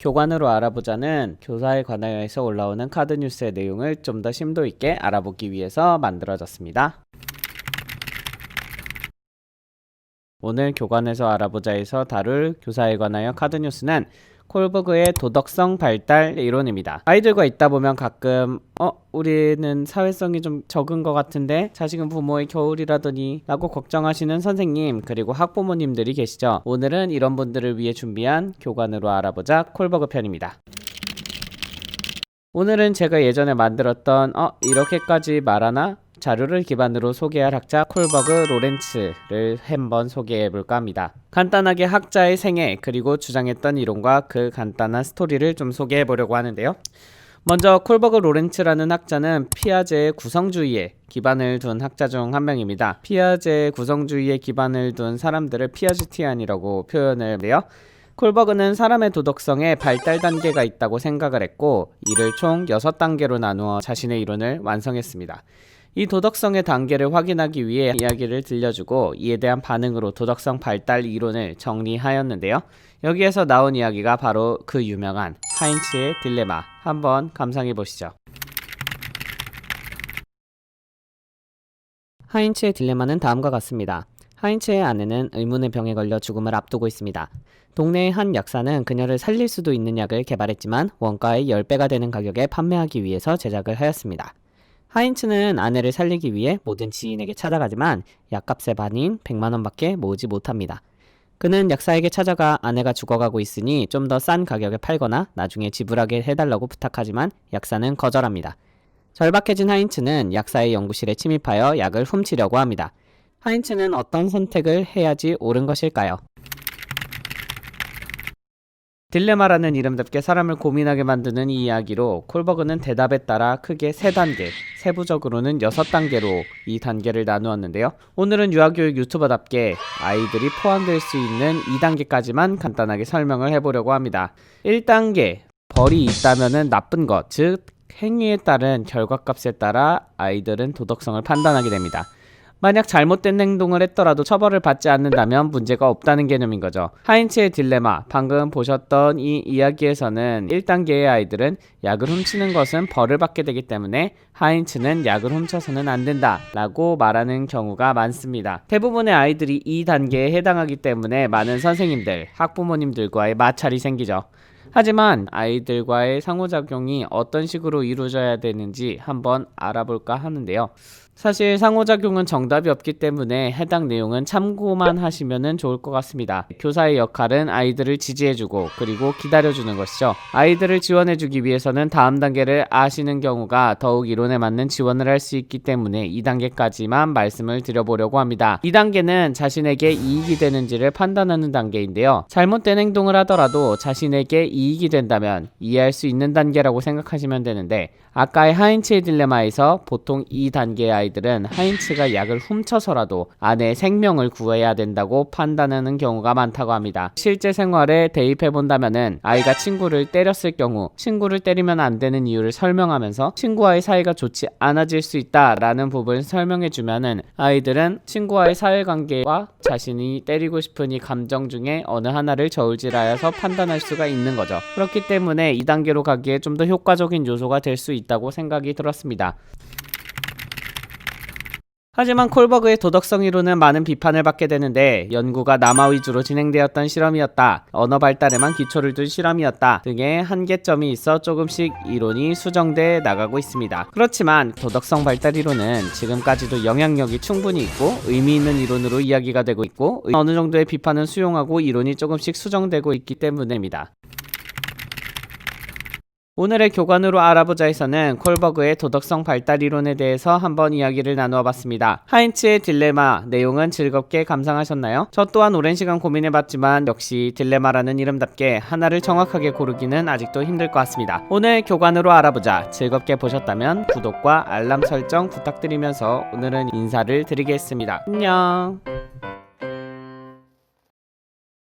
교관으로 알아보자는 교사에 관하여서 올라오는 카드 뉴스의 내용을 좀 더 심도 있게 알아보기 위해서 만들어졌습니다. 오늘 교관에서 알아보자에서 다룰 교사에 관하여 카드 뉴스는 콜버그의 도덕성 발달 이론입니다. 아이들과 있다 보면 가끔 우리는 사회성이 좀 적은 것 같은데 자식은 부모의 겨울이라더니 라고 걱정하시는 선생님 그리고 학부모님들이 계시죠. 오늘은 이런 분들을 위해 준비한 교관으로 알아보자 콜버그 편입니다. 오늘은 제가 예전에 만들었던 이렇게까지 말하나? 자료를 기반으로 소개할 학자 콜버그 로렌츠를 한번 소개해볼까 합니다. 간단하게 학자의 생애 그리고 주장했던 이론과 그 간단한 스토리를 좀 소개해보려고 하는데요. 먼저 콜버그 로렌츠라는 학자는 피아제의 구성주의에 기반을 둔 학자 중 한 명입니다. 피아제의 구성주의에 기반을 둔 사람들을 피아제티안이라고 표현을 해요. 콜버그는 사람의 도덕성에 발달 단계가 있다고 생각을 했고 이를 총 6단계로 나누어 자신의 이론을 완성했습니다. 이 도덕성의 단계를 확인하기 위해 이야기를 들려주고 이에 대한 반응으로 도덕성 발달 이론을 정리하였는데요. 여기에서 나온 이야기가 바로 그 유명한 하인츠의 딜레마, 한번 감상해 보시죠. 하인츠의 딜레마는 다음과 같습니다. 하인츠의 아내는 의문의 병에 걸려 죽음을 앞두고 있습니다. 동네의 한 약사는 그녀를 살릴 수도 있는 약을 개발했지만 원가의 10배가 되는 가격에 판매하기 위해서 제작을 하였습니다. 하인츠는 아내를 살리기 위해 모든 지인에게 찾아가지만 약값의 반인 100만원 밖에 모으지 못합니다. 그는 약사에게 찾아가 아내가 죽어가고 있으니 좀 더 싼 가격에 팔거나 나중에 지불하게 해달라고 부탁하지만 약사는 거절합니다. 절박해진 하인츠는 약사의 연구실에 침입하여 약을 훔치려고 합니다. 하인츠는 어떤 선택을 해야지 옳은 것일까요? 딜레마라는 이름답게 사람을 고민하게 만드는 이 이야기로 콜버그는 대답에 따라 크게 3단계, 세부적으로는 6단계로 이 단계를 나누었는데요. 오늘은 유아교육 유튜버답게 아이들이 포함될 수 있는 2단계까지만 간단하게 설명을 해보려고 합니다. 1단계, 벌이 있다면 나쁜 것, 즉 행위에 따른 결과값에 따라 아이들은 도덕성을 판단하게 됩니다. 만약 잘못된 행동을 했더라도 처벌을 받지 않는다면 문제가 없다는 개념인 거죠. 하인츠의 딜레마, 방금 보셨던 이 이야기에서는 1단계의 아이들은 약을 훔치는 것은 벌을 받게 되기 때문에 하인츠는 약을 훔쳐서는 안 된다 라고 말하는 경우가 많습니다. 대부분의 아이들이 2단계에 해당하기 때문에 많은 선생님들, 학부모님들과의 마찰이 생기죠. 하지만 아이들과의 상호작용이 어떤 식으로 이루어져야 되는지 한번 알아볼까 하는데요. 사실 상호작용은 정답이 없기 때문에 해당 내용은 참고만 하시면 좋을 것 같습니다. 교사의 역할은 아이들을 지지해주고 그리고 기다려주는 것이죠. 아이들을 지원해주기 위해서는 다음 단계를 아시는 경우가 더욱 이론에 맞는 지원을 할 수 있기 때문에 2단계까지만 말씀을 드려보려고 합니다. 2단계는 자신에게 이익이 되는지를 판단하는 단계인데요. 잘못된 행동을 하더라도 자신에게 이익이 된다면 이해할 수 있는 단계라고 생각하시면 되는데 아까의 하인츠의 딜레마에서 보통 이 단계의 아이들은 하인츠가 약을 훔쳐서라도 아내의 생명을 구해야 된다고 판단하는 경우가 많다고 합니다. 실제 생활에 대입해본다면은 아이가 친구를 때렸을 경우 친구를 때리면 안 되는 이유를 설명하면서 친구와의 사이가 좋지 않아질 수 있다라는 부분을 설명해주면은 아이들은 친구와의 사회관계와 자신이 때리고 싶은 이 감정 중에 어느 하나를 저울질하여서 판단할 수가 있는 거죠. 그렇기 때문에 2단계로 가기에 좀 더 효과적인 요소가 될 수 있다고 생각이 들었습니다. 하지만 콜버그의 도덕성 이론은 많은 비판을 받게 되는데 연구가 남아 위주로 진행되었던 실험이었다, 언어 발달에만 기초를 둔 실험이었다 등의 한계점이 있어 조금씩 이론이 수정돼 나가고 있습니다. 그렇지만 도덕성 발달 이론은 지금까지도 영향력이 충분히 있고 의미 있는 이론으로 이야기가 되고 있고 어느 정도의 비판은 수용하고 이론이 조금씩 수정되고 있기 때문입니다. 오늘의 교관으로 알아보자에서는 콜버그의 도덕성 발달 이론에 대해서 한번 이야기를 나누어 봤습니다. 하인츠의 딜레마 내용은 즐겁게 감상하셨나요? 저 또한 오랜 시간 고민해봤지만 역시 딜레마라는 이름답게 하나를 정확하게 고르기는 아직도 힘들 것 같습니다. 오늘 교관으로 알아보자 즐겁게 보셨다면 구독과 알람 설정 부탁드리면서 오늘은 인사를 드리겠습니다. 안녕.